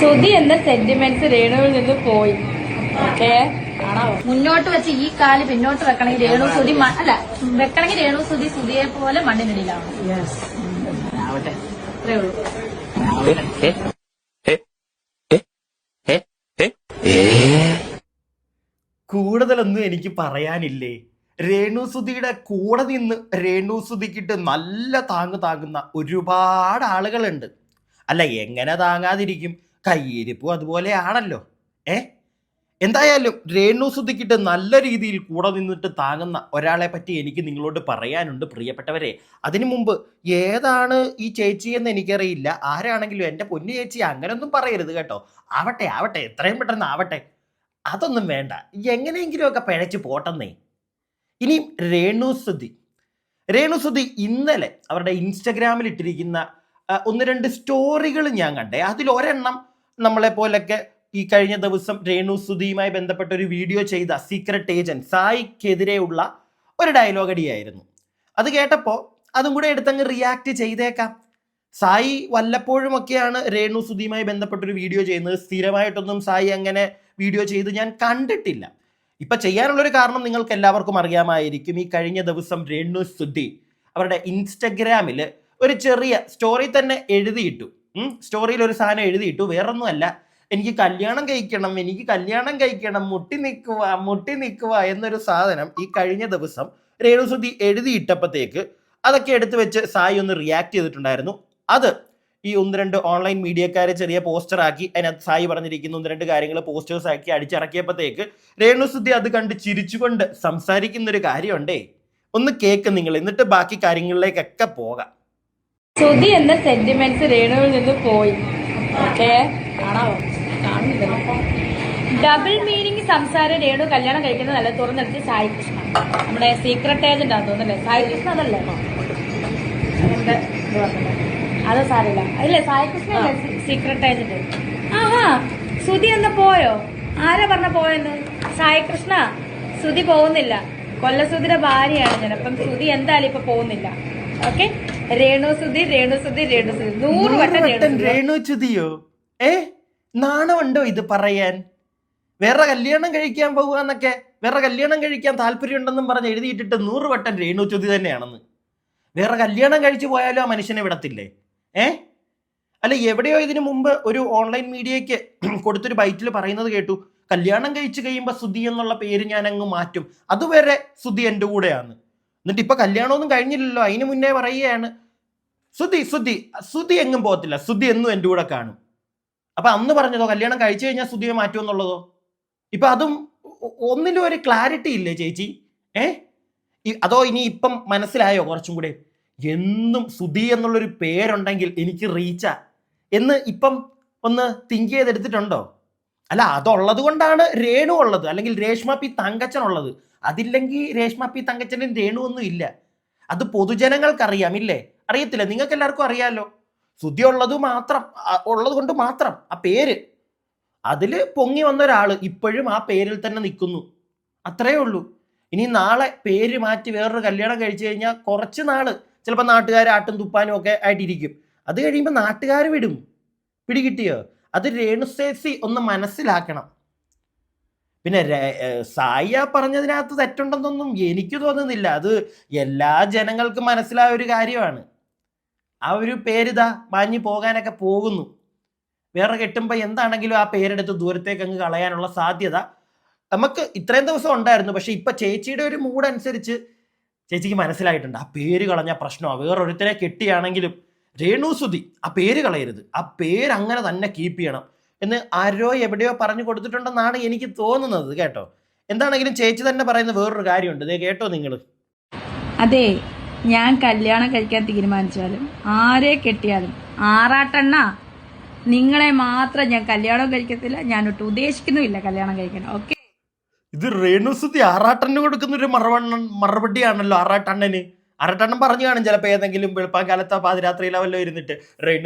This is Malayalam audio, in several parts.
ശ്രുതി എന്ന സെന്റിമെന്റ്സ് രേണുവിൽ നിന്ന് പോയി. ഓക്കെ, മുന്നോട്ട് വെച്ച് ഈ കാല് പിന്നോട്ട് വെക്കണമെങ്കിൽ രേണു ശ്രുതി അല്ല വെക്കണമെങ്കിൽ രേണു ശ്രുതി ശ്രുതിയെ പോലെ മണ്ണിനടിയിലാണ്. അത്രേ ഉള്ളൂ. കൂടുതലൊന്നും എനിക്ക് പറയാനില്ലേ. രേണുസുതിയുടെ കൂടെ നിന്ന് രേണുസുതിക്കിട്ട് നല്ല താങ്ങുന്ന ഒരുപാട് ആളുകളുണ്ട്. അല്ല, എങ്ങനെ താങ്ങാതിരിക്കും? കയ്യിരിപ്പും അതുപോലെയാണല്ലോ. എന്തായാലും രേണുസുതിക്കിട്ട് നല്ല രീതിയിൽ കൂടെ നിന്നിട്ട് താങ്ങുന്ന ഒരാളെ പറ്റി എനിക്ക് നിങ്ങളോട് പറയാനുണ്ട് പ്രിയപ്പെട്ടവരെ. അതിനു മുമ്പ് ഏതാണ് ഈ ചേച്ചി എന്ന് എനിക്കറിയില്ല. ആരാണെങ്കിലും എൻ്റെ പൊന്നു ചേച്ചി അങ്ങനൊന്നും പറയരുത് കേട്ടോ. ആവട്ടെ ആവട്ടെ, എത്രയും പെട്ടെന്ന് ആവട്ടെ. അതൊന്നും വേണ്ട, എങ്ങനെയെങ്കിലുമൊക്കെ പിഴച്ച് പോട്ടെന്നേ. ഇനി രേണുസുതി ഇന്നലെ അവരുടെ ഇൻസ്റ്റഗ്രാമിൽ ഇട്ടിരിക്കുന്ന ഒന്ന് രണ്ട് സ്റ്റോറികൾ ഞാൻ കണ്ടേ. അതിലൊരെണ്ണം നമ്മളെ പോലൊക്കെ ഈ കഴിഞ്ഞ ദിവസം രേണുസുതിയുമായി ബന്ധപ്പെട്ട ഒരു വീഡിയോ ചെയ്ത സീക്രട്ട് ഏജന്റ് സായിക്കെതിരെയുള്ള ഒരു ഡയലോഗ് അടിയായിരുന്നു. അത് കേട്ടപ്പോൾ അതും കൂടെ എടുത്തങ്ങ് റിയാക്ട് ചെയ്തേക്കാം. സായി വല്ലപ്പോഴുമൊക്കെയാണ് രേണുസുതിയുമായി ബന്ധപ്പെട്ടൊരു വീഡിയോ ചെയ്യുന്നത്. സ്ഥിരമായിട്ടൊന്നും സായി അങ്ങനെ വീഡിയോ ചെയ്ത് ഞാൻ കണ്ടിട്ടില്ല. ഇപ്പൊ ചെയ്യാനുള്ളൊരു കാരണം നിങ്ങൾക്ക് എല്ലാവർക്കും അറിയാമായിരിക്കും. ഈ കഴിഞ്ഞ ദിവസം രേണുസുതി അവരുടെ ഇൻസ്റ്റഗ്രാമിൽ ഒരു ചെറിയ സ്റ്റോറി തന്നെ എഴുതിയിട്ടു. സ്റ്റോറിയിൽ ഒരു സാധനം എഴുതിയിട്ടു. വേറൊന്നുമല്ല, എനിക്ക് കല്യാണം കഴിക്കണം, മുട്ടി നിൽക്കുക എന്നൊരു സാധനം ഈ കഴിഞ്ഞ ദിവസം രേണുസുതി എഴുതിയിട്ടപ്പോഴത്തേക്ക് അതൊക്കെ എടുത്തു വെച്ച് സായി ഒന്ന് റിയാക്ട് ചെയ്തിട്ടുണ്ടായിരുന്നു. അത് ഈ ഒന്ന് രണ്ട് ഓൺലൈൻ മീഡിയക്കാരെ ചെറിയ പോസ്റ്റർ ആക്കി അതിനകത്ത് സായി പറഞ്ഞിരിക്കുന്ന ഒന്ന് രണ്ട് കാര്യങ്ങൾ പോസ്റ്റേഴ്സ് ആക്കി അടിച്ചിറക്കിയപ്പോഴത്തേക്ക് രേണുസുതി അത് കണ്ട് ചിരിച്ചുകൊണ്ട് സംസാരിക്കുന്നൊരു കാര്യമുണ്ടേ. ഒന്ന് കേക്ക് നിങ്ങൾ, എന്നിട്ട് ബാക്കി കാര്യങ്ങളിലേക്കൊക്കെ പോകാം. ശ്രുതി എന്ന സെന്റിമെന്റ്സ് രേണുവിൽ നിന്ന് പോയി. ഓക്കെ, ഡബിൾ മീനിങ് സംസാരം. രേണു കല്യാണം കഴിക്കുന്നത് നല്ല തുറന്നെടുത്ത് സായി കൃഷ്ണ, നമ്മുടെ സീക്രട്ട് ഏജന്റ് ആണെന്ന് തോന്നുന്നല്ലേ? സായി കൃഷ്ണ അതല്ലേ? അത് സാരില്ല, അല്ലേ? Sai Krishna secret agent. ആഹാ, ശ്രുതി എന്ന് പോയോ? ആരാ പറഞ്ഞ പോയെന്ന്? സായി കൃഷ്ണ, ശ്രുതി പോകുന്നില്ല. കൊല്ലശ്രുതിയുടെ ഭാര്യയാണ് ഞാൻ. അപ്പം ശ്രുതി എന്തായാലും ഇപ്പൊ പോകുന്നില്ല. ഓക്കെ, രേണുസുതി 100 വട്ടം രേണുസുതിയോ? നാണമുണ്ടോ ഇത് പറയാൻ? വേറെ കല്യാണം കഴിക്കാൻ പോകുകയെന്നൊക്കെ, വേറെ കല്യാണം കഴിക്കാൻ താല്പര്യം ഉണ്ടെന്നും പറഞ്ഞ് എഴുതിയിട്ടിട്ട് 100 വട്ടം രേണുസുതി തന്നെയാണെന്ന്. വേറെ കല്യാണം കഴിച്ചു പോയാലും ആ മനുഷ്യനെ വിടത്തില്ലേ? അല്ല, എവിടെയോ ഇതിനു മുമ്പ് ഒരു ഓൺലൈൻ മീഡിയയ്ക്ക് കൊടുത്തൊരു ബൈറ്റിൽ പറയുന്നത് കേട്ടു, കല്യാണം കഴിച്ചു കഴിയുമ്പോൾ സുധി എന്നുള്ള പേര് ഞാൻ അങ്ങ് മാറ്റും, അതുവരെ സുധി എൻ്റെ കൂടെയാണ്. എന്നിട്ട് ഇപ്പൊ കല്യാണമൊന്നും കഴിഞ്ഞില്ലല്ലോ, അതിന് മുന്നേ പറയുകയാണ് സുധി എങ്ങും പോകത്തില്ല, സുധി എന്നും എൻ്റെ കൂടെ കാണും. അപ്പൊ അന്ന് പറഞ്ഞതോ കല്യാണം കഴിച്ചു കഴിഞ്ഞാൽ സുധിയെ മാറ്റുമെന്നുള്ളതോ? ഇപ്പൊ അതും ഒന്നിലും ഒരു ക്ലാരിറ്റി ഇല്ലേ ചേച്ചി? അതോ ഇനി ഇപ്പം മനസ്സിലായോ കുറച്ചും കൂടെ? എന്നും സുധി എന്നുള്ളൊരു പേരുണ്ടെങ്കിൽ എനിക്ക് റീച്ചാ എന്ന് ഇപ്പം ഒന്ന് തിങ്ക് ചെയ്തെടുത്തിട്ടുണ്ടോ? അല്ല, അതുള്ളത് കൊണ്ടാണ് രേണു ഉള്ളത്, അല്ലെങ്കിൽ രേഷ്മ പി തങ്കച്ചൻ ഉള്ളത്. അതില്ലെങ്കിൽ രേഷ്മ പി തങ്കച്ചനും രേണു ഒന്നും ഇല്ല. അത് പൊതുജനങ്ങൾക്കറിയാം, ഇല്ലേ? അറിയത്തില്ല? നിങ്ങൾക്ക് എല്ലാവർക്കും അറിയാലോ. സുധി ഉള്ളത് കൊണ്ട് മാത്രം ആ പേര് അതിൽ പൊങ്ങി വന്ന ഒരാള് ഇപ്പോഴും ആ പേരിൽ തന്നെ നിൽക്കുന്നു. അത്രേ ഉള്ളൂ. ഇനി നാളെ പേര് മാറ്റി വേറൊരു കല്യാണം കഴിച്ചു കഴിഞ്ഞാൽ കുറച്ച് നാള് ചിലപ്പോൾ നാട്ടുകാർ ആട്ടും തുപ്പാനും ഒക്കെ ആയിട്ടിരിക്കും. അത് കഴിയുമ്പോൾ നാട്ടുകാർ വിടും. പിടികിട്ടിയോ? അത് രേണുസേസി ഒന്ന് മനസ്സിലാക്കണം. പിന്നെ സായി പറഞ്ഞതിനകത്ത് തെറ്റുണ്ടെന്നൊന്നും എനിക്ക് തോന്നുന്നില്ല. അത് എല്ലാ ജനങ്ങൾക്കും മനസ്സിലായ ഒരു കാര്യമാണ്. ആ ഒരു പേരിതാ മാഞ്ഞു പോകാനൊക്കെ പോകുന്നു. വേറെ കെട്ടുമ്പോൾ എന്താണെങ്കിലും ആ പേരെടുത്ത് ദൂരത്തേക്ക് അങ്ങ് കളയാനുള്ള സാധ്യത നമുക്ക് ഇത്രയും ദിവസം ഉണ്ടായിരുന്നു. പക്ഷെ ഇപ്പൊ ചേച്ചിയുടെ ഒരു മൂഡ് അനുസരിച്ച് ചേച്ചിക്ക് മനസ്സിലായിട്ടുണ്ട്, ആ പേര് കളഞ്ഞ പ്രശ്നമാണ്. വേറൊരുത്തരെ കെട്ടിയാണെങ്കിലും രേണുസുതി ആ പേര് കളയരുത്, ആ പേര് അങ്ങനെ തന്നെ കീപ്പ് ചെയ്യണം എന്ന് ആരോ എവിടെയോ പറഞ്ഞു കൊടുത്തിട്ടുണ്ടെന്നാണ് എനിക്ക് തോന്നുന്നത് കേട്ടോ. എന്താണെങ്കിലും ചേച്ചി തന്നെ പറയുന്ന വേറൊരു കാര്യമുണ്ട്, ഇതേ കേട്ടോ നിങ്ങൾ. അതെ, ഞാൻ കല്യാണം കഴിക്കാൻ തീരുമാനിച്ചാലും ആരെ കെട്ടിയാലും ആറാട്ടെണ്ണ നിങ്ങളെ മാത്രം ഞാൻ കല്യാണം കഴിക്കത്തില്ല. ഞാനൊട്ട് ഉദ്ദേശിക്കുന്നുമില്ല കല്യാണം കഴിക്കാൻ. ഓക്കെ, ഇത് രേണുസുതി ആറാട്ടണ്ണന് കൊടുക്കുന്ന ഒരു മറുപടിയാണല്ലോ. ആറാട്ടണ്ണൻ പറഞ്ഞു കാണും ചിലപ്പോൾ ഏതെങ്കിലും വെളുപ്പാങ്കാലത്തോ പാതിരാത്രിയിലോ വല്ലോ ഇരുന്നിട്ട്,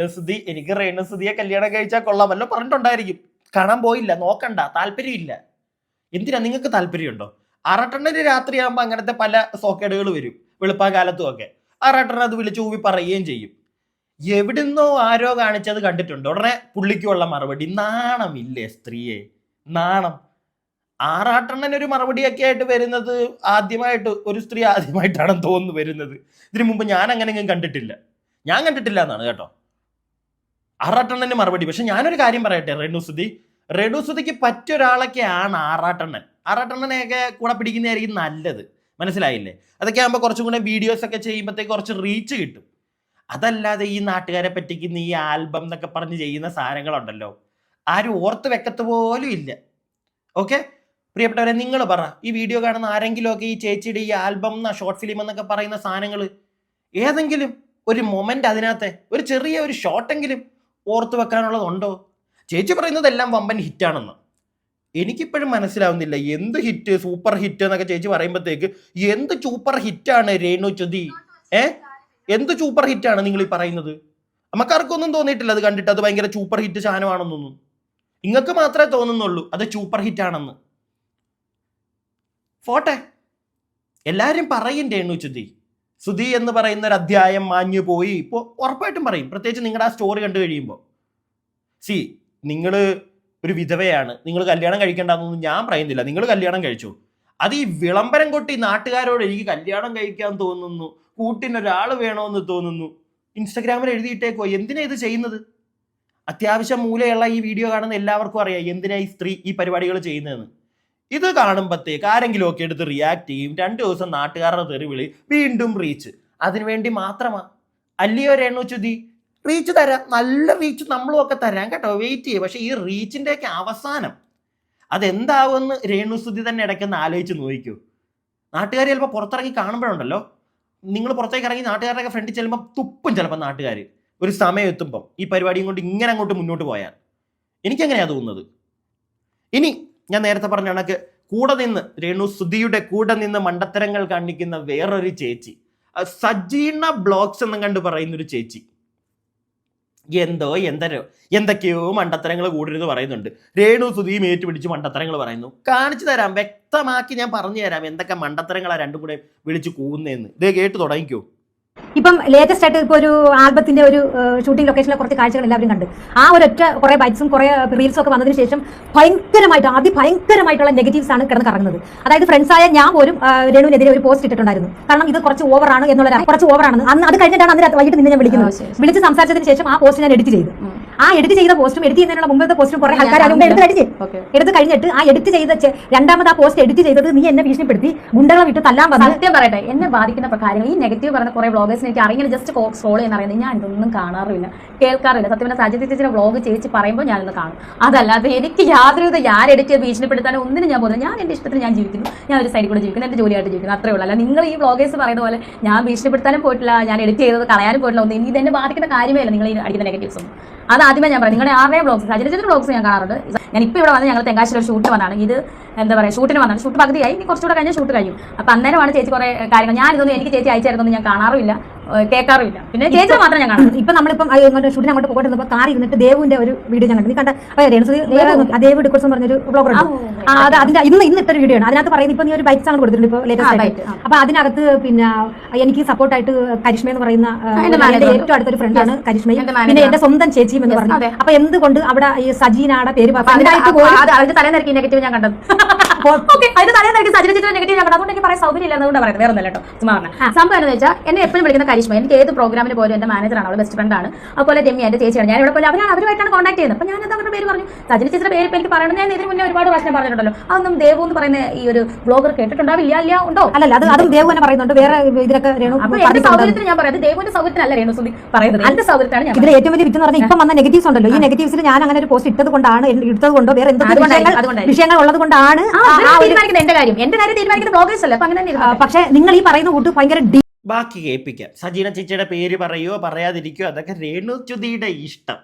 എനിക്ക് രേണുസുതിയെ കല്യാണം കഴിച്ചാൽ കൊള്ളാമല്ലോ പറഞ്ഞിട്ടുണ്ടായിരിക്കും. കാണാൻ പോയില്ല, നോക്കണ്ട, താല്പര്യമില്ല. എന്തിനാ? നിങ്ങൾക്ക് താല്പര്യമുണ്ടോ? ആറാട്ടണ്ണന് രാത്രിയാകുമ്പോൾ അങ്ങനത്തെ പല സോക്കേടുകൾ വരും, വെളുപ്പാങ്കാലത്തും ഒക്കെ. ആറാട്ടണ്ണൻ അത് വിളിച്ച് ഊവി പറയുകയും ചെയ്യും. എവിടുന്നോ ആരോ കാണിച്ചത് കണ്ടിട്ടുണ്ട്. ഉടനെ പുള്ളിക്കുള്ള മറുപടി, നാണമില്ലേ സ്ത്രീയെ, നാണം. ആറാട്ടണ്ണൻ ഒരു മറുപടിയൊക്കെ ആയിട്ട് വരുന്നത് ആദ്യമായിട്ട്, ഒരു സ്ത്രീ ആദ്യമായിട്ടാണെന്ന് തോന്നുന്നു വരുന്നത്. ഇതിനു മുമ്പ് ഞാൻ അങ്ങനെയൊന്നും കണ്ടിട്ടില്ല, ഞാൻ കണ്ടിട്ടില്ല എന്നാണ് കേട്ടോ ആറാട്ടണ്ണന് മറുപടി. പക്ഷെ ഞാനൊരു കാര്യം പറയട്ടെ, റെഡുസുതിക്ക് പറ്റൊരാളൊക്കെയാണ് ആറാട്ടണ്ണൻ. ആറാട്ടണ്ണനെയൊക്കെ കൂടെ പിടിക്കുന്നതായിരിക്കും നല്ലത്, മനസ്സിലായില്ലേ? അതൊക്കെ ആകുമ്പോൾ കുറച്ചും കൂടെ വീഡിയോസ് ഒക്കെ ചെയ്യുമ്പോഴത്തേക്ക് കുറച്ച് റീച്ച് കിട്ടും. അതല്ലാതെ ഈ നാട്ടുകാരെ പറ്റിക്കുന്ന ഈ ആൽബം എന്നൊക്കെ പറഞ്ഞ് ചെയ്യുന്ന സാധനങ്ങളുണ്ടല്ലോ, ആരും ഓർത്ത് വെക്കത്ത് പോലും ഇല്ല. ഓക്കെ, പ്രിയപ്പെട്ടവരെ, നിങ്ങൾ പറ, ഈ വീഡിയോ കാണുന്ന ആരെങ്കിലും ഒക്കെ ഈ ചേച്ചിയുടെ ഈ ആൽബം ഷോർട്ട് ഫിലിം എന്നൊക്കെ പറയുന്ന സാധനങ്ങൾ ഏതെങ്കിലും ഒരു മൊമെന്റ് അതിനകത്തെ ഒരു ചെറിയ ഒരു ഷോട്ടെങ്കിലും ഓർത്ത് വെക്കാനുള്ളതുണ്ടോ? ചേച്ചി പറയുന്നതെല്ലാം വമ്പൻ ഹിറ്റാണെന്ന്. എനിക്കിപ്പോഴും മനസ്സിലാവുന്നില്ല, എന്ത് ഹിറ്റ്, സൂപ്പർ ഹിറ്റ് എന്നൊക്കെ ചേച്ചി പറയുമ്പോഴത്തേക്ക് എന്ത് സൂപ്പർ ഹിറ്റാണ് രേണുസുതി? എന്ത് സൂപ്പർ ഹിറ്റാണ് നിങ്ങൾ ഈ പറയുന്നത്? നമുക്കാർക്കൊന്നും തോന്നിയിട്ടില്ല അത് കണ്ടിട്ട് അത് ഭയങ്കര സൂപ്പർ ഹിറ്റ് സാധനമാണെന്നൊന്നും. നിങ്ങൾക്ക് മാത്രമേ തോന്നുന്നുള്ളൂ അത് സൂപ്പർ ഹിറ്റാണെന്ന്. പോട്ടെ, എല്ലാവരും പറയും സുധി എന്ന് പറയുന്ന ഒരു അധ്യായം മാഞ്ഞു പോയി. ഇപ്പോൾ ഉറപ്പായിട്ടും പറയും, പ്രത്യേകിച്ച് നിങ്ങളുടെ ആ സ്റ്റോറി കണ്ടു കഴിയുമ്പോൾ. നിങ്ങൾ ഒരു വിധവയാണ്, നിങ്ങൾ കല്യാണം കഴിക്കേണ്ടെന്നൊന്നും ഞാൻ പറയുന്നില്ല. നിങ്ങൾ കല്യാണം കഴിച്ചു, അത് ഈ വിളംബരം കൊട്ടി നാട്ടുകാരോട് എനിക്ക് കല്യാണം കഴിക്കാൻ തോന്നുന്നു, കൂട്ടിനൊരാൾ വേണമെന്ന് തോന്നുന്നു, ഇൻസ്റ്റഗ്രാമിൽ എഴുതിയിട്ടേക്കോ. എന്തിനാ ഇത് ചെയ്യുന്നത്? അത്യാവശ്യം മൂലയുള്ള ഈ വീഡിയോ കാണുന്ന എല്ലാവർക്കും അറിയാം എന്തിനാ ഈ സ്ത്രീ ഈ പരിപാടികൾ ചെയ്യുന്നതെന്ന്. ഇത് കാണുമ്പോഴത്തേക്ക് ആരെങ്കിലും ഒക്കെ എടുത്ത് റിയാക്ട് ചെയ്യും, 2 ദിവസം നാട്ടുകാരുടെ തെറിവിളി, വീണ്ടും റീച്ച്. അതിനുവേണ്ടി മാത്രമാ അല്ലയോ രേണുസുതി? റീച്ച് തരാം, നല്ല റീച്ച് നമ്മളും ഒക്കെ തരാം കേട്ടോ, വെയിറ്റ് ചെയ്യും. പക്ഷെ ഈ റീച്ചിൻ്റെയൊക്കെ അവസാനം അതെന്താവുമെന്ന് രേണുസുതി തന്നെ ഇടയ്ക്കൊന്ന് ആലോചിച്ച് നോക്കിക്കോ. നാട്ടുകാർ ചിലപ്പോൾ പുറത്തിറങ്ങി കാണുമ്പോഴുണ്ടല്ലോ, നിങ്ങൾ പുറത്തേക്ക് ഇറങ്ങി നാട്ടുകാരുടെയൊക്കെ ഫ്രണ്ടിൽ ചെല്ലുമ്പോൾ തുപ്പും ചിലപ്പോൾ നാട്ടുകാർ. ഒരു സമയം എത്തുമ്പം ഈ പരിപാടിയും കൊണ്ട് ഇങ്ങനെ അങ്ങോട്ട് മുന്നോട്ട് പോയാൽ എനിക്കെങ്ങനെയാണ് തോന്നുന്നത്. ഇനി ഞാൻ നേരത്തെ പറഞ്ഞ കണക്ക് കൂടെ നിന്ന് രേണുസുതിയുടെ കൂടെ നിന്ന് മണ്ടത്തരങ്ങൾ കാണിക്കുന്ന വേറൊരു ചേച്ചി, സജീന ബ്ലോഗ്സ് എന്നും കണ്ട് പറയുന്നൊരു ചേച്ചി, എന്തൊക്കെയോ മണ്ടത്തരങ്ങൾ കൂടരുത് പറയുന്നുണ്ട്. രേണുസുതിയും ഏറ്റുപിടിച്ച് മണ്ടത്തരങ്ങൾ പറയുന്നു. കാണിച്ചു തരാം, വ്യക്തമാക്കി ഞാൻ പറഞ്ഞു തരാം എന്തൊക്കെ മണ്ടത്തരങ്ങളാണ് രണ്ടും കൂടെ വിളിച്ച് കൂവുന്നതെന്ന്. ഇതേ കേട്ട് തുടങ്ങിക്കോ. ഇപ്പം ലേറ്റസ്റ്റ് ആയിട്ട് ഇപ്പോൾ ഒരു ആൽബത്തിന്റെ ഒരു ഷൂട്ടിംഗ് ലൊക്കേഷനിലെ കുറച്ച് കാഴ്ചകൾ എല്ലാവരും കണ്ട്, ആ ഒരൊറ്റ കുറെ ബൈറ്റ്സും കുറെ റീൽസും ഒക്കെ വന്നതിന് ശേഷം അതിഭയങ്കരമായിട്ടുള്ള നെഗറ്റീവ്സ് ആണ് കിടന്ന് കറങ്ങുന്നത്. അതായത് ഫ്രണ്ട്സായ ഞാൻ പോലും രേണുവിനെതിരെ ഒരു പോസ്റ്റ് ഇട്ടിട്ടുണ്ടായിരുന്നു. കാരണം ഇത് കുറച്ച് ഓവറാണ് എന്നുള്ള, കുറച്ച് ഓവറാണെന്ന്. അന്ന് അത് കഴിഞ്ഞിട്ടാണ് അന്ന് വൈകിട്ട് നിന്നെ ഞാൻ വിളിച്ച് സംസാരിച്ചതിന് ശേഷം ആ പോസ്റ്റ് ഞാൻ എഡിറ്റ് ചെയ്തു. ആ എഡിറ്റ് ചെയ്ത പോസ്റ്റും എഡിറ്റ് ചെയ്യുന്നതിനുള്ള മുമ്പത്തെ പോസ്റ്റും കുറെ ആൾക്കാർ എടുത്ത് കഴിഞ്ഞിട്ട് ആ എഡിറ്റ് ചെയ്ത രണ്ടാമത് ആ പോസ്റ്റ് എഡിറ്റ് ചെയ്തത് നീ എന്നെ ഭീഷണിപ്പെടുത്തി ഗുണ്ടകളെ വിട്ട് തല്ലാൻ പറഞ്ഞു. സത്യം പറയട്ടെ, എന്നെ ബാധിക്കുന്ന കാര്യങ്ങൾ ഈ നെഗറ്റീവ് പറയുന്ന കുറെ വ്ളോഗേഴ്സിനെ എനിക്ക് അറിയില്ല, ജസ്റ്റ് സ്ക്രോൾ ചെയ്യുന്ന അറിയുന്നത്. ഞാൻ ഇതൊന്നും കാണാറില്ല, കേൾക്കാറില്ല. സത്യം പറഞ്ഞാൽ സജിത് ചേച്ചിയുടെ വ്ളോഗ് ചേച്ചി പറയുമ്പോൾ ഞാനൊന്ന് കാണും. അതല്ലാതെ എനിക്ക് യാതൊരു ഞാൻ എഡിറ്റ് ഭീഷണിപ്പെടുത്താനോ ഒന്നിനും ഞാൻ പോകുന്നത്. ഞാൻ എന്റെ ഇഷ്ടത്തിന് ഞാൻ ജീവിക്കുന്നു, ഞാൻ ഒരു സൈഡിൽ കൂടെ ജീവിക്കുന്നു, എന്റെ ജോലിയായിട്ട് ജീവിക്കുന്നു, അത്രേ ഉള്ളൂ. അല്ല നിങ്ങൾ ഈ വ്ളോഗേഴ്സ് പറയുന്ന പോലെ ഞാൻ ഭീഷണിപ്പെടുത്താനും പോയിട്ടില്ല, ഞാൻ എഡിറ്റ് ചെയ്തത് കളയാനും പോയിട്ടില്ല. ഒന്നും ഇതെന്നെ ബാധിക്കുന്ന കാര്യമേ അല്ല നിങ്ങൾ ഈ അടിക്കുന്ന നെഗറ്റീവ്സ് ഒന്നും. അത് ആദ്യമേ ഞാൻ പറയും, നിങ്ങളുടെ ആരുടെയും വ്ളോഗ്സ്, സജിത് ചേച്ചിയുടെ വ്ളോഗ്സ് ഞാൻ കാണാറുണ്ട്. ഞാൻ ഇപ്പോൾ ഇവിടെ വന്ന് ഞങ്ങൾ തെങ്കാശ്ശേരി ഒരു ഷൂട്ടിന് വന്നതാണ്. ഇത് എന്താ പറയുക, ഷൂട്ടിന് വന്നതാണ്. ഷൂട്ട് പകുതിയായി, ഇനി കുറച്ചുകൂടെ കഴിഞ്ഞാൽ ഷൂട്ട് കഴിയും. അപ്പം അന്നേരമാണ് ചേച്ചി കുറെ കാര്യങ്ങൾ, ഞാൻ ഇതൊന്നും എനിക്ക് ചേച്ചി അയച്ചായിരുന്നൊന്നും ഞാൻ കാണാറുമില്ല, കേൾക്കാറുമില്ല. പിന്നെ ചേച്ചി മാത്രം ഞാൻ കാണാം. ഇപ്പൊ നമ്മളിപ്പം ഷൂട്ടിന് അങ്ങോട്ട് പോയിട്ട് കാർ ഇരുന്നിട്ട് ദേവുവിന്റെ ഒരു വീഡിയോ ഞാൻ കണ്ടു. നീ കണ്ട ദേവ് ഡിക്കോഴ്സ് എന്ന് പറഞ്ഞൊരു ബ്ലോഗർ ഉണ്ട്. അത് അതിന്റെ ഇന്ന് ഇട്ടൊരു വീഡിയോ ആണ്. അതിനകത്ത് പറയുന്നത് ഇപ്പൊ നീ ഒരു ബൈക്സ് ആണ് കൊടുത്തിട്ടുണ്ട് ഇപ്പോൾ ലേറ്റസ്റ്റ് ആയിട്ട്. അപ്പൊ അതിനകത്ത് പിന്നെ എനിക്ക് സപ്പോർട്ടായിട്ട് കരിഷ്മ എന്ന് പറയുന്ന ഏറ്റവും അടുത്തൊരു ഫ്രണ്ടാണ് കരിഷ്മയും, പിന്നെ എന്റെ സ്വന്തം ചേച്ചിയും എന്ന് പറഞ്ഞു. അപ്പൊ എന്തുകൊണ്ട് അവിടെ ഈ സജീനയുടെ പേര് അതിന്റെ തലേന്നിറക്കി നെഗറ്റീവ് ഞാൻ കണ്ടത്. അതിന്റെ തലേന്നിറക്കി സജിന ചേച്ചിയുടെ നെഗറ്റീവ് ഞാൻ കണ്ടത്. അതുകൊണ്ട് എനിക്ക് പറയാൻ സൗകര്യം ഇല്ല എന്നുകൊണ്ട് പറയുന്നത്, വേറെ ഒന്നല്ല കേട്ടോ, ചുമ്മാ പറഞ്ഞ സംഭവം എന്ന് വെച്ചാൽ എന്നെ എപ്പോഴും വിളിക്കുന്ന കരിഷ്മ. എനിക്ക് ഏത് പ്രോഗ്രാമിന് പോലും എന്റെ മാനേജറാണ്, അവൾ ബെസ്റ്റ് ഫ്രണ്ടാണ്. അതുപോലെ രമ്യ എന്റെ ചേച്ചിയാണ്. ഞാൻ ഇവിടെ പോലെ അവരുമായിട്ടാണ് കോൺടാക്ട് ചെയ്യുന്നത്. അപ്പൊ ഞാനത് അവരുടെ പേര് പറഞ്ഞു. സജിന ചേച്ചിയുടെ പേര് എനിക്ക് പറയണം. ഞാൻ ഇതിന് മുന്നേ ഒരുപാട് പ്രാവശ്യം പറഞ്ഞിട്ടുണ്ടല്ലോ. അതൊന്നും ദേവു എന്ന് പറയുന്ന ഈ ഒരു ബ്ലോഗർ കേട്ടിട്ടുണ്ടാവില്ല, ഇല്ല ഉണ്ടോ? അല്ലല്ല, അതും ദേവു തന്നെ പറയുന്നുണ്ട്. വേറെ ഇതിലൊക്കെ അപ്പൊ എന്റെ സൗകര്യത്തിന് ഞാൻ പറയുന്നത്, ദേവുവിന്റെ സൗകര്യത്തിനല്ല രേണുസുതി പറയുന്നത്, എന്റെ സൗകര്യത്തിലാണ് ഞാൻ. ഇതിൽ ഏറ്റവും വലിയ വിറ്റ് എന്ന് പറഞ്ഞാൽ ഇപ്പം വന്ന നെഗറ്റീവ്സ് ഉണ്ടല്ലോ, ഈ നെഗറ്റീവ്സിൽ ഞാൻ അങ്ങനെ ഒരു പോസ്റ്റ് ഇട്ടത് കൊണ്ടോ വേറെ എന്തൊക്കെ വിഷയങ്ങൾ ഉള്ളത് കൊണ്ടാണ് എന്റെ കാര്യം തീരുമാനിക്കുന്ന ബ്ലോഗേഴ്സ് അല്ലേ. അപ്പൊ അങ്ങനെ പക്ഷെ നിങ്ങൾ ഈ പറയുന്ന കൂട്ട് ഭയങ്കര ബാക്കി കേൾപ്പിക്കാം. സജീന ചേച്ചിയുടെ പേര് പറയുകയോ പറയാതിരിക്കുകയോ അതൊക്കെ രേണുസുതിയുടെ ഇഷ്ടം.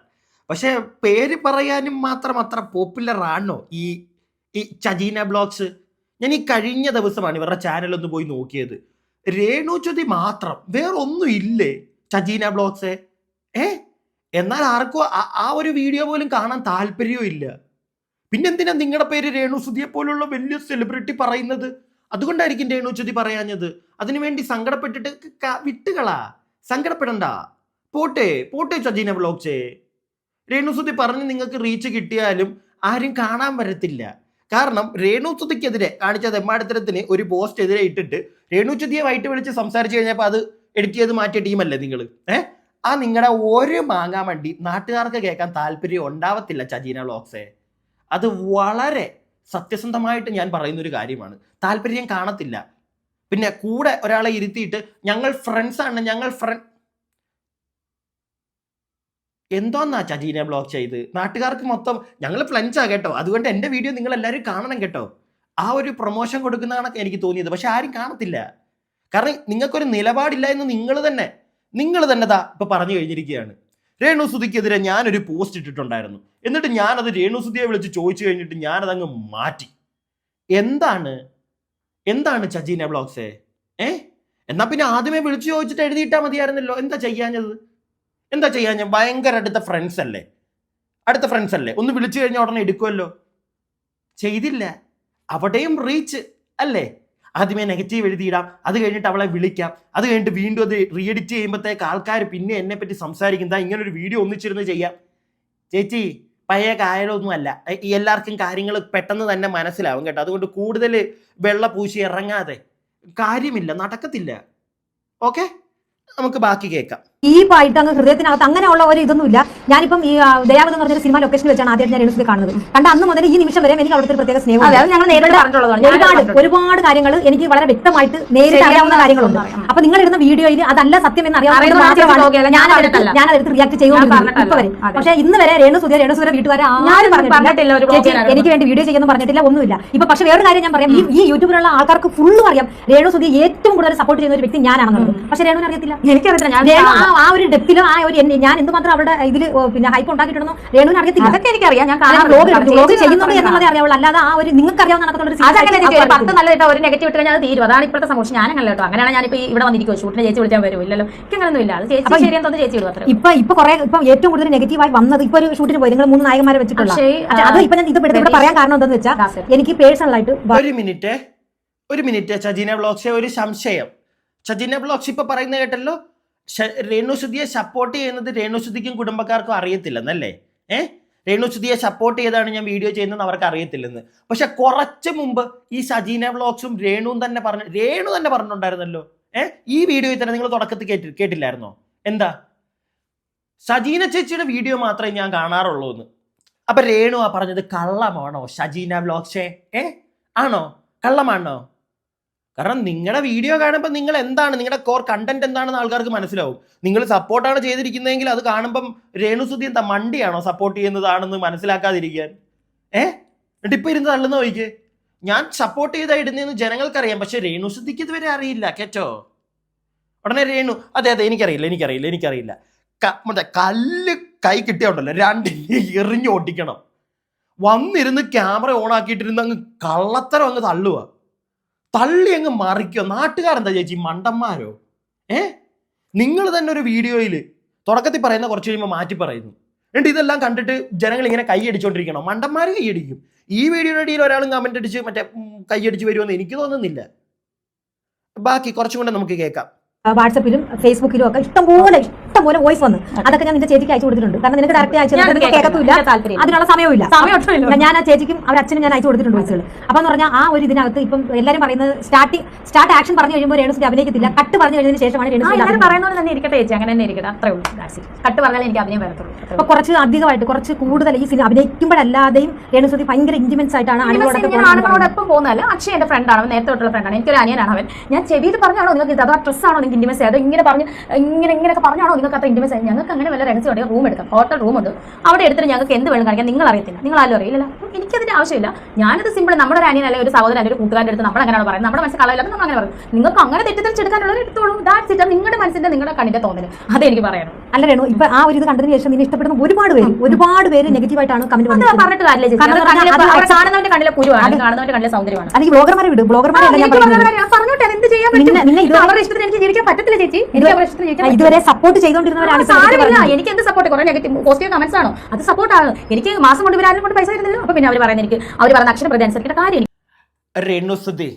പക്ഷെ പേര് പറയാനും മാത്രം അത്ര പോപ്പുലർ ആണോ ഈ സജീന ബ്ലോഗ്സ്? ഞാൻ ഈ കഴിഞ്ഞ ദിവസമാണ് ഇവരുടെ ചാനലൊന്ന് പോയി നോക്കിയത്. രേണുസുതി മാത്രം, വേറൊന്നും ഇല്ലേ സജീന ബ്ലോഗ്സ്? എന്നാൽ ആർക്കും ആ ഒരു വീഡിയോ പോലും കാണാൻ താല്പര്യവും ഇല്ല. പിന്നെന്തിനാ നിങ്ങളുടെ പേര് രേണുസുതിയെ പോലുള്ള വലിയ സെലിബ്രിറ്റി പറയുന്നത്? അതുകൊണ്ടായിരിക്കും രേണുസുതി പറയാഞ്ഞത്. അതിനുവേണ്ടി സങ്കടപ്പെട്ടിട്ട് വിട്ടുകളാ, സങ്കടപ്പെടണ്ട. പോട്ടെ സജീന വ്ളോഗ്സേ. രേണുസുതി പറഞ്ഞ് നിങ്ങൾക്ക് റീച്ച് കിട്ടിയാലും ആരും കാണാൻ വരത്തില്ല. കാരണം രേണുസുതിക്കെതിരെ കാണിച്ച തെമ്മാടിത്തരത്തിന് ഒരു പോസ്റ്റ് എതിരെ ഇട്ടിട്ട് രേണുസുതിയെ വൈകിട്ട് വിളിച്ച് സംസാരിച്ചു കഴിഞ്ഞപ്പോൾ അത് എഡിറ്റ് ചെയ്ത് മാറ്റിയ ടീമല്ലേ നിങ്ങൾ? ആ നിങ്ങളുടെ ഒരു മാങ്ങാൻ വണ്ടി നാട്ടുകാർക്ക് കേൾക്കാൻ താല്പര്യം ഉണ്ടാവത്തില്ല സജീന വ്ളോഗ്സേ. അത് വളരെ സത്യസന്ധമായിട്ട് ഞാൻ പറയുന്നൊരു കാര്യമാണ്. താല്പര്യം കാണത്തില്ല. പിന്നെ കൂടെ ഒരാളെ ഇരുത്തിയിട്ട് ഞങ്ങൾ ഫ്രണ്ട്സാണ്, എന്തോന്നാ സജീന വ്ളോഗ് ചെയ്ത് നാട്ടുകാർക്ക് മൊത്തം ഞങ്ങൾ ഫ്രണ്ട്സാ കേട്ടോ, അതുകൊണ്ട് എൻ്റെ വീഡിയോ നിങ്ങൾ എല്ലാവരും കാണണം കേട്ടോ, ആ ഒരു പ്രൊമോഷൻ കൊടുക്കുന്നതാണ് എനിക്ക് തോന്നിയത്. പക്ഷെ ആരും കാണത്തില്ല. കാരണം നിങ്ങൾക്കൊരു നിലപാടില്ല എന്ന് നിങ്ങൾ തന്നെ ഇപ്പൊ പറഞ്ഞു കഴിഞ്ഞിരിക്കുകയാണ്. രേണുസുതിക്കെതിരെ ഞാനൊരു പോസ്റ്റ് ഇട്ടിട്ടുണ്ടായിരുന്നു. എന്നിട്ട് ഞാനത് രേണുസുതിയെ വിളിച്ച് ചോദിച്ചു കഴിഞ്ഞിട്ട് ഞാനതങ്ങ് മാറ്റി. എന്താണ് സജീന വ്ളോഗ്സേ? എന്നാ പിന്നെ ആദ്യമേ വിളിച്ചു ചോദിച്ചിട്ട് എഴുതിയിട്ടാ മതിയായിരുന്നല്ലോ. എന്താ ചെയ്യാഞ്ഞത്? ഭയങ്കര അടുത്ത ഫ്രണ്ട്സ് അല്ലേ, ഒന്ന് വിളിച്ചു കഴിഞ്ഞാൽ ഉടനെ എടുക്കുമല്ലോ. ചെയ്തില്ല. അവിടെയും റീച്ച് അല്ലേ? ആദ്യമേ നെഗറ്റീവ് എഴുതിയിടാം, അത് കഴിഞ്ഞിട്ട് അവളെ വിളിക്കാം, അത് കഴിഞ്ഞിട്ട് വീണ്ടും അത് റീഎഡിറ്റ് ചെയ്യുമ്പോഴത്തേക്ക് ആൾക്കാർ പിന്നെ എന്നെ പറ്റി സംസാരിക്കുന്നതാ. ഇങ്ങനൊരു വീഡിയോ ഒന്നിച്ചിരുന്ന് ചെയ്യാം. ചേച്ചി പഴയ കായലൊന്നും അല്ല, എല്ലാവർക്കും കാര്യങ്ങൾ പെട്ടെന്ന് തന്നെ മനസ്സിലാവും കേട്ടോ. അതുകൊണ്ട് കൂടുതൽ വെള്ള പൂശി ഇറങ്ങാതെ കാര്യമില്ല, നടക്കത്തില്ല. ഓക്കെ, നമുക്ക് ബാക്കി കേൾക്കാം. ഡീപ്പായിട്ട് അങ്ങ് ഹൃദയത്തിനകത്ത് അങ്ങനെയുള്ള ഒരു ഇതൊന്നുമില്ല. ഞാനിപ്പം ഈ ദയാവത് എന്ന് പറഞ്ഞൊരു സിനിമ ലൊക്കേഷനിൽ വെച്ചാണ് ആദ്യമായിട്ട് ഞാൻ രേണുസുതി കാണുന്നത്. കണ്ട അന്ന് മുതൽ ഈ നിമിഷം വരെ എനിക്ക് അവിടുത്തെ പ്രത്യേക സ്നേഹം. ഒരുപാട് കാര്യങ്ങൾ എനിക്ക് വളരെ വ്യക്തമായിട്ട് നേരിട്ട് അറിയാവുന്ന കാര്യങ്ങളുണ്ട്. അപ്പൊ നിങ്ങൾ ഇടുന്ന വീഡിയോയിൽ അതല്ല സത്യം എന്ന് അറിയാവുന്ന ഞാനതെടുത്ത് റിയാക്ട് ചെയ്തുകൊണ്ടിരുന്നു ഇപ്പൊ വരെ. പക്ഷേ ഇന്ന് വരെ രേണുസുതിയുടെ വീട്ടുകാരെ ആരും പറഞ്ഞിട്ടില്ല എനിക്ക് വേണ്ടി വീഡിയോ ചെയ്യുന്നു പറഞ്ഞിട്ടില്ല, ഒന്നുമില്ല. ഇപ്പൊ പക്ഷേ വേറൊരു കാര്യം ഞാൻ പറയാം, ഈ യൂട്യൂബിലുള്ള ആൾക്കാർക്ക് ഫുള്ളും അറിയാം രേണുസുതി ഏറ്റവും കൂടുതൽ സപ്പോർട്ട് ചെയ്യുന്ന ഒരു വ്യക്തി ഞാനാണെന്നുള്ളത്. പക്ഷേ രേണുവിന് അറിയത്തില്ല. എനിക്കറിയത്തില്ല ആ ഒരു ഡെപ്തിലും ആ ഒരു ഞാൻ എന്തുമാത്രം അവരുടെ ഇതിൽ പിന്നെ ഹൈപ്പ് ഉണ്ടാക്കിയിട്ടുണ്ടോ രേണുവിന് അറിയത്തില്ല. അതൊക്കെ എനിക്കറിയാം. ഞാൻ വ്ലോഗ് ചെയ്യുന്നുണ്ട് എന്നുള്ളതേ അറിയാവുള്ളൂ. അല്ലാതെ ആ ഒരു നിങ്ങൾക്ക് അറിയാവുന്ന ഒരു നെഗറ്റീവ് ഇട്ട് കഴിഞ്ഞാൽ അത് തീരും. അതാണ് ഇപ്പോഴത്തെ സമൂഹം. ഞാനല്ല കേട്ടോ, അങ്ങനെയാണ് ഞാനിപ്പോ ഇവിടെ വന്നിരിക്കും. ഷൂട്ടിന് ചേച്ചി വിളിച്ചാൽ വരും ഇല്ലല്ലോ, എനിക്ക് അങ്ങനെയൊന്നും ഇല്ല. അത് ചേച്ചി ശരിയാൻ തോന്നുന്നു ചേച്ചി വിടും. ഇപ്പൊ കുറെ ഏറ്റവും കൂടുതൽ നെഗറ്റീവായി വന്നത് ഇപ്പൊ ഒരു ഷൂട്ടിന് പോയി നിങ്ങൾ 3 നായകന്മാരെ വെച്ചിട്ടുള്ള അത് ഇപ്പൊ ഞാൻ ഇത് ഇവിടെ പറയാൻ കാരണം എന്താണെന്ന് വെച്ചാൽ എനിക്ക് പേഴ്സണലായിട്ട് ഒരു മിനിറ്റ് സജീന വ്ളോഗ്സേ, ഒരു സംശയം. സജീന വ്ളോഗ്സ് ഇപ്പൊ പറയുന്നത് കേട്ടല്ലോ, രേണുസുതിയെ സപ്പോർട്ട് ചെയ്യുന്നത് രേണുസുതിക്കും കുടുംബക്കാർക്കും അറിയത്തില്ലെന്നല്ലേ? രേണുസുതിയെ സപ്പോർട്ട് ചെയ്താണ് ഞാൻ വീഡിയോ ചെയ്യുന്നത് അവർക്ക് അറിയത്തില്ലെന്ന്. പക്ഷെ കുറച്ച് മുമ്പ് ഈ സജീന വ്ളോഗ്സും രേണു തന്നെ പറഞ്ഞിട്ടുണ്ടായിരുന്നല്ലോ. ഈ വീഡിയോയിൽ തന്നെ നിങ്ങൾ തുടക്കത്തിൽ കേട്ടില്ലായിരുന്നോ? എന്താ സജീന ചേച്ചിയുടെ വീഡിയോ മാത്രമേ ഞാൻ കാണാറുള്ളൂ എന്ന്. അപ്പൊ രേണു ആ പറഞ്ഞത് കള്ളമാണോ സജീന വ്ളോഗ്സേ? ആണോ? കള്ളമാണോ? കാരണം നിങ്ങളുടെ വീഡിയോ കാണുമ്പോൾ നിങ്ങൾ എന്താണ്, നിങ്ങളുടെ കോർ കണ്ടന്റ് എന്താണെന്ന് ആൾക്കാർക്ക് മനസ്സിലാവും. നിങ്ങൾ സപ്പോർട്ടാണ് ചെയ്തിരിക്കുന്നതെങ്കിൽ അത് കാണുമ്പം രേണുസുതി എന്താ മണ്ടിയാണോ സപ്പോർട്ട് ചെയ്യുന്നതാണെന്ന് മനസ്സിലാക്കാതിരിക്കാൻ? എന്നിട്ട് ഇപ്പൊ ഇരുന്ന് തള്ളുന്ന നോക്കിക്ക്. ഞാൻ സപ്പോർട്ട് ചെയ്താ ഇടുന്നതെന്ന് ജനങ്ങൾക്കറിയാം, പക്ഷെ രേണുസുതിക്ക് ഇതുവരെ അറിയില്ല കേട്ടോ. ഉടനെ രേണു അതെ എനിക്കറിയില്ല. മറ്റേ കല്ല് കൈ കിട്ടിയോണ്ടല്ലോ രണ്ടിനെ എറിഞ്ഞ് ഓട്ടിക്കണം. വന്നിരുന്ന് ക്യാമറ ഓൺ ആക്കിയിട്ടിരുന്ന് അങ്ങ് കള്ളത്തരം അങ്ങ് തള്ളി അങ്ങ് മറിക്കോ. നാട്ടുകാരെന്താ ചേച്ചി മണ്ടന്മാരോ? നിങ്ങൾ തന്നെ ഒരു വീഡിയോയിൽ തുടക്കത്തിൽ പറയുന്ന കുറച്ച് കഴിയുമ്പോൾ മാറ്റി പറയുന്നു. എന്നിട്ട് ഇതെല്ലാം കണ്ടിട്ട് ജനങ്ങൾ ഇങ്ങനെ കൈയടിച്ചോണ്ടിരിക്കണം. മണ്ടന്മാർ കൈയടിക്കും. ഈ വീഡിയോയുടെ ഇടയിൽ ഒരാളും കമന്റ് അടിച്ച് മറ്റേ കൈയടിച്ച് വരുമെന്ന് എനിക്ക് തോന്നുന്നില്ല. ബാക്കി കുറച്ചും കൂടെ നമുക്ക് കേൾക്കാം. വാട്സപ്പിലും ഫേസ്ബുക്കിലും ഒക്കെ ഇഷ്ടംപോലെ വോയിസ് വന്ന് അതൊക്കെ ഞാൻ നിന്റെ ചേച്ചിക്ക് അയച്ചു കൊടുത്തിട്ടുണ്ട്. കാരണം നിനക്ക് ഡയറക്റ്റ് അയച്ചു കേൾക്കത്തില്ല, അതിനുള്ള സമയമില്ല. ഞാൻ ആ ചേച്ചിക്കും അവരച്ഛനും ഞാൻ അയച്ചു കൊടുത്തിട്ടുണ്ട് വോയിസുകൾ. അപ്പൊ എന്ന് പറഞ്ഞാൽ ആ ഒരു ഇതിനകത്ത് ഇപ്പം എല്ലാവരും പറയുന്നത് സ്റ്റാർട്ട് ആക്ഷൻ പറഞ്ഞു കഴിയുമ്പോൾ രേണുസുതി അഭിനയിക്കത്തില്ല, കട്ട് പറഞ്ഞു കഴിഞ്ഞതിന് ശേഷമാണ് പറയുന്നത് തന്നെ ഇരിക്കട്ടെ ചേച്ചി, അങ്ങനെ തന്നെ ഇരിക്കട്ടെ, അത്രേ ഉള്ളൂ. കട്ട് പറഞ്ഞാൽ എനിക്ക് അഭിനയം വരത്തുള്ളൂ. അപ്പൊ കുറച്ച് അധികമായിട്ട് കുറച്ച് കൂടുതൽ ഈ സിനിമ അഭിനയിക്കുമ്പോഴല്ലാതെയും രേണുസുതി ഭയങ്കര ഇന്റിമൻസ് ആയിട്ടാണ് ആണുങ്ങളോടൊപ്പം പോകുന്നതല്ല. അക്ഷയ് എന്റെ ഫ്രണ്ടാണ്, അവൻ നേരത്തെ തൊട്ടുള്ള ഫ്രണ്ടാണ്, എനിക്കൊരു അനിയനാണ് അവൻ. ഞാൻ ചെവിയിൽ പറഞ്ഞാണോ നിങ്ങൾക്ക് അതോ ഡ്രസ്സാണോ നിങ്ങൾക്ക് ഇന്റിമൻസ്, അതോ ഇങ്ങനെയൊക്കെ പറഞ്ഞാണോ നിങ്ങൾക്ക് അത്ര ഇന്റിമൻസ്? ഞങ്ങൾക്ക് അങ്ങനെ വല്ല രഹസ്യമായിട്ട് റൂം എടുക്കാം, ഹോട്ടൽ റൂമുണ്ട്, അവിടെ എടുത്തിട്ട് ഞങ്ങൾക്ക് എന്ത് വേണം കാണിക്കാൻ നിങ്ങൾ അറിയത്തില്ല, നിങ്ങൾ ആരും അറിയില്ല. എനിക്കതിന്റെ ആവശ്യമില്ല. ഞാനിത് സിമ്പിൾ നമ്മുടെ ഒരു അനിയൻ അല്ലെങ്കിൽ ഒരു സഹോദരൻ ഒരു കൂട്ടുകാരുടെ അടുത്ത് നമ്മൾ അങ്ങനെയാണ് പറയുന്നത്. നമ്മുടെ മനസ്സിൽ കളയില്ല, നമ്മൾ അങ്ങനെ പറയും. നിങ്ങൾക്ക് അങ്ങനെ തെറ്റിദ്ധരിച്ചെടുക്കാനുള്ളവർ എടുത്തോളൂ. That's it. നിങ്ങളുടെ മനസ്സിന്റെ നിങ്ങളുടെ കണ്ണിന്റെ തോന്നല് അതെനിക്ക് പറയണം. അല്ല രേണു, ഇപ്പൊ ആ ഒരു ഇത് കണ്ടതിന് ശേഷം നിന്നെ ഇഷ്ടപ്പെടുന്ന ഒരുപാട് പേര് നെഗറ്റീവായിട്ടാണ് കമന്റ് പറഞ്ഞിട്ട് കാര്യമില്ല. കാണുന്നവന്റെ കണ്ണിലെ കുരുവാണ്, കാണുന്നവന്റെ കണ്ണിലെ സൗന്ദര്യമാണ്. അല്ലെങ്കിൽ ബ്ലോഗർമാരെ വിടും, ബ്ലോഗർമാരെ പറഞ്ഞോട്ടെ, എന്ത് ചെയ്യാൻ പറ്റും? അവരുടെ ഇഷ്ടത്തിന് എനിക്ക് ജീവിക്കാൻ പറ്റത്തില്ല ചേച്ചി. ഇതുവരെ സപ്പോർട്ട് ചെയ്തോണ്ടിരുന്നവരാണ്. എനിക്ക് എന്ത് സപ്പോർട്ട്? കുറെ നെഗറ്റീവ് പോസിറ്റീവ് കമന്റ്സ് ആണോ? അത് സപ്പോർട്ടാണ്. എനിക്ക് മാസം കൊണ്ട് ഇവരാരും കൊണ്ട് പൈസ തരുന്നില്ല. അപ്പൊ പിന്നെ അവർ പറയുന്നത് എനിക്ക് അവർ പറയുന്ന അക്ഷരപ്രതി അനുസരിക്കേണ്ട കാര്യം. രേണുസുതി,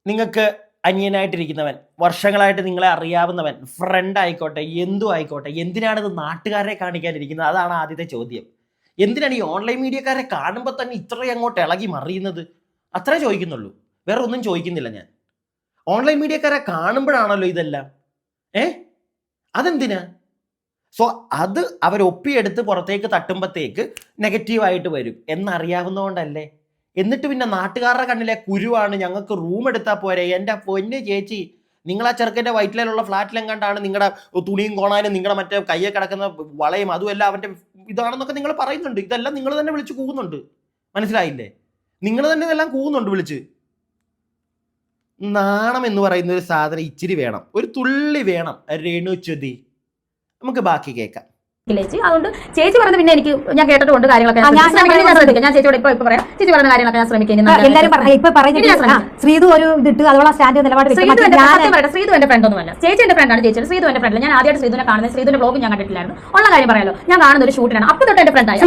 നിങ്ങൾക്ക് അനിയനായിട്ടിരിക്കുന്നവൻ, വർഷങ്ങളായിട്ട് നിങ്ങളെ അറിയാവുന്നവൻ, ഫ്രണ്ട് ആയിക്കോട്ടെ, എന്തും ആയിക്കോട്ടെ, എന്തിനാണിത് നാട്ടുകാരെ കാണിക്കാനിരിക്കുന്നത്? അതാണ് ആദ്യത്തെ ചോദ്യം. എന്തിനാണ് ഈ ഓൺലൈൻ മീഡിയക്കാരെ കാണുമ്പോൾ തന്നെ ഇത്രയും അങ്ങോട്ട് ഇളകി മറിയുന്നത്? അത്രേ ചോദിക്കുന്നുള്ളൂ, വേറെ ഒന്നും ചോദിക്കുന്നില്ല ഞാൻ. ഓൺലൈൻ മീഡിയക്കാരെ കാണുമ്പോഴാണല്ലോ ഇതെല്ലാം. അതെന്തിനാ? സോ അത് അവരൊപ്പിയെടുത്ത് പുറത്തേക്ക് തട്ടുമ്പോഴത്തേക്ക് നെഗറ്റീവായിട്ട് വരും എന്നറിയാവുന്നതുകൊണ്ടല്ലേ. എന്നിട്ട് പിന്നെ നാട്ടുകാരുടെ കണ്ണിലെ കുരുവാണ് ഞങ്ങൾക്ക് റൂം എടുത്താൽ പോരെ. എൻ്റെ പൊന്ന് ചേച്ചി, നിങ്ങൾ ആ ചെറുക്കൻ്റെ വയറ്റിലുള്ള ഫ്ലാറ്റിലെങ്ങാണ്ടാണ് നിങ്ങളുടെ തുണിയും കോണാനും നിങ്ങളുടെ മറ്റേ കയ്യെ കിടക്കുന്ന വളയും അതുമല്ല അവൻ്റെ ഇതാണെന്നൊക്കെ നിങ്ങൾ പറയുന്നുണ്ട്. ഇതെല്ലാം നിങ്ങൾ തന്നെ വിളിച്ച് കൂവുന്നുണ്ട്, മനസ്സിലായില്ലേ? നിങ്ങൾ തന്നെ ഇതെല്ലാം കൂവുന്നുണ്ട് വിളിച്ച്. നാണം എന്ന് പറയുന്ന ഒരു സാധനം ഇച്ചിരി വേണം, ഒരു തുള്ളി വേണം. രേണുച്യുതി, നമുക്ക് ബാക്കി കേൾക്കാം. ചേച്ചി അതുകൊണ്ട് ചേച്ചി പറഞ്ഞത് പിന്നെ എനിക്ക് ഞാൻ കേട്ടിട്ടുണ്ട് കാര്യങ്ങളൊക്കെ. ഞാൻ ശ്രദ്ധിക്കാം, ഞാൻ ചേച്ചിയോട് ഇപ്പൊ പറയാം. ചേച്ചി പറഞ്ഞ കാര്യങ്ങളൊക്കെ ഞാൻ ശ്രമിക്കുന്നു. എല്ലാവരും ഇപ്പൊ പറയുന്നത് ശ്രീതു ഒരു ഇതിട്ട് അതോളം സ്റ്റാൻഡ് നിലപാട് ശ്രീതു എന്റെ ഫ്രണ്ട് ഒന്നുമല്ല, ചേച്ചി എന്റെ ഫ്രണ്ടാണ്. ചേച്ചി ശ്രീതു എന്റെ ഫ്രണ്ട്. ഞാൻ ആദ്യമായിട്ട് ശ്രീതുവിനെ കാണുന്നത്, ശ്രീതുവിന്റെ ബ്ലോഗ് ഞാൻ കണ്ടിട്ടില്ലായിരുന്നു. ഉള്ള കാര്യം പറയാലോ, ഞാൻ കാണുന്ന ഒരു ഷൂട്ടിനാണ്. അപ്പൊ തൊട്ട് എന്റെ ഫ്രണ്ടായി.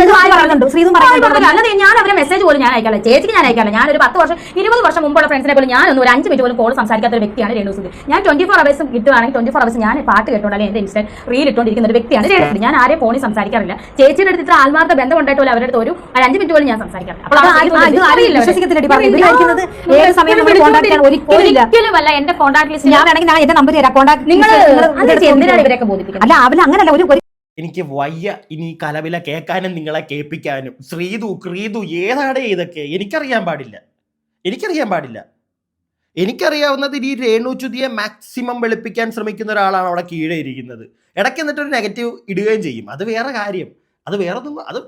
അല്ലാതെ ഞാൻ അവരെ മെസ്സേജ് പോലും ഞാൻ അയക്കാറില്ല, ചേച്ചിക്ക് ഞാൻ അയക്കാറില്ല. ഞാൻ ഒരു 10 വർഷം 20 വർഷം മുമ്പുള്ള ഫ്രണ്ട്സിനെ പോലും ഞാനൊന്നും ഒരു 5 മിനിറ്റ് പോലും കോൾ സംസാരിക്കാത്ത ഒരു വ്യക്തിയാണ് രേണുസുതി. ഞാൻ 24 hours കിട്ടുവാണെങ്കിൽ 24 hours ഞാൻ പാട്ട് കേട്ടോണ്ടല്ലേ എന്റെ ഇൻസ്റ്റ റീൽ ഇട്ടുകൊണ്ടിരിക്കുന്ന ഒരു വ്യക്തിയാണ് രേണുസുതി. ഞാൻ ആരെയും ഫോണിൽ സംസാരിക്കാറില്ല. ചേച്ചിയുടെ അടുത്ത് ഇത്ര ആത്മാർത്ഥ ബന്ധം ഉണ്ടായിട്ട് പോലും അവരുടെ അടുത്ത് ഒരു 5 മിനിറ്റ് പോലും ഞാൻ സംസാരിക്കാറില്ല. ഒരിക്കലുമല്ല എന്റെ കോൺടാക്ട് ലിസ്റ്റ്. ഞാൻ വേണമെങ്കിൽ എന്റെ നമ്പർ തരാം. കോൺടാക്ട് നിങ്ങൾ എന്തിനാണ് ഇവരൊക്കെ ബോധിപ്പിക്കുന്നത്? അല്ല അവൻ അങ്ങനല്ല. ഒരു എനിക്ക് വയ്യ ഇനി കലവില കേൾക്കാനും നിങ്ങളെ കേൾപ്പിക്കാനും. ശ്രീതു ക്രീതു ഏതാടേ ഇതൊക്കെ? എനിക്കറിയാൻ പാടില്ല. എനിക്കറിയാവുന്നത് ഈ രേണുച്യുതിയെ മാക്സിമം വെളുപ്പിക്കാൻ ശ്രമിക്കുന്ന ഒരാളാണ് അവിടെ കീഴേ ഇരിക്കുന്നത്. ഇടയ്ക്ക് എന്നിട്ടൊരു നെഗറ്റീവ് ഇടുകയും ചെയ്യും. അത് വേറെ കാര്യം. അത് വേറൊന്നും. അത്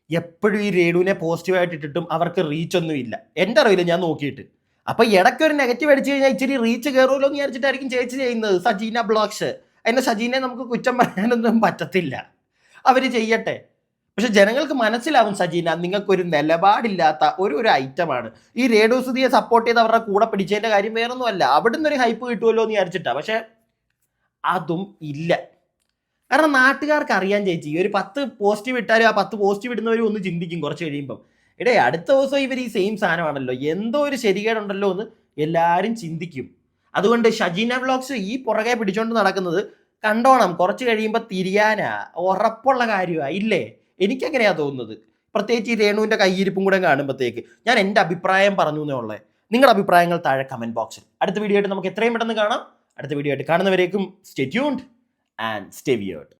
എപ്പോഴും ഈ രേണുവിനെ പോസിറ്റീവായിട്ട് ഇട്ടിട്ടും അവർക്ക് റീച്ചൊന്നും ഇല്ല, എൻ്റെ അറിവില്ല, ഞാൻ നോക്കിയിട്ട്. അപ്പോൾ ഇടയ്ക്ക് ഒരു നെഗറ്റീവ് അടിച്ചു കഴിഞ്ഞാൽ ഇച്ചിരി റീച്ച് കയറുമല്ലോ എന്ന് വിചാരിച്ചിട്ടായിരിക്കും ചേച്ചി ചെയ്യുന്നത്. സജീന ബ്ലോഗ്സ്, അതിൻ്റെ സജീനെ നമുക്ക് കുറ്റം പറയാനൊന്നും പറ്റത്തില്ല, അവർ ചെയ്യട്ടെ. പക്ഷെ ജനങ്ങൾക്ക് മനസ്സിലാവും സജീന നിങ്ങൾക്കൊരു നിലപാടില്ലാത്ത ഒരു ഐറ്റമാണ്. ഈ രേണുസുതിയെ സപ്പോർട്ട് ചെയ്ത് അവരുടെ കൂടെ പിടിച്ചതിൻ്റെ കാര്യം വേറൊന്നും അല്ല, അവിടുന്ന് ഒരു ഹൈപ്പ് കിട്ടുമല്ലോ എന്ന് വിചാരിച്ചിട്ടാണ്. പക്ഷെ അതും ഇല്ല. കാരണം നാട്ടുകാർക്ക് അറിയാൻ ചേച്ചി, ഒരു 10 പോസിറ്റീവ് ഇട്ടാലും ആ 10 പോസിറ്റീവ് ഇടുന്നവരും ഒന്ന് ചിന്തിക്കും കുറച്ച് കഴിയുമ്പം, അടുത്ത ദിവസം ഇവർ ഈ സെയിം സാധനമാണല്ലോ, എന്തോ ഒരു ശരികേടുണ്ടല്ലോ എന്ന് എല്ലാവരും ചിന്തിക്കും. അതുകൊണ്ട് ഷജീന വ്ളോഗ്സ് ഈ പുറകെ പിടിച്ചോണ്ട് നടക്കുന്നത് കണ്ടോണം, കുറച്ച് കഴിയുമ്പോൾ തിരിയാനാ ഉറപ്പുള്ള കാര്യമാണ്, ഇല്ലേ? എനിക്കങ്ങനെയാ തോന്നുന്നത്. പ്രത്യേകിച്ച് ഈ രേണുവിൻ്റെ കയ്യിരിപ്പും കൂടെ കാണുമ്പോഴത്തേക്ക് ഞാൻ എൻ്റെ അഭിപ്രായം പറഞ്ഞു എന്നേ ഉള്ളേ. നിങ്ങളുടെ അഭിപ്രായങ്ങൾ താഴെ കമൻറ്റ് ബോക്സിൽ. അടുത്ത വീഡിയോ ആയിട്ട് നമുക്ക് എത്രയും പെട്ടെന്ന് കാണാം. അടുത്ത വീഡിയോ ആയിട്ട് കാണുന്നവരേക്കും stay tuned and stay weird.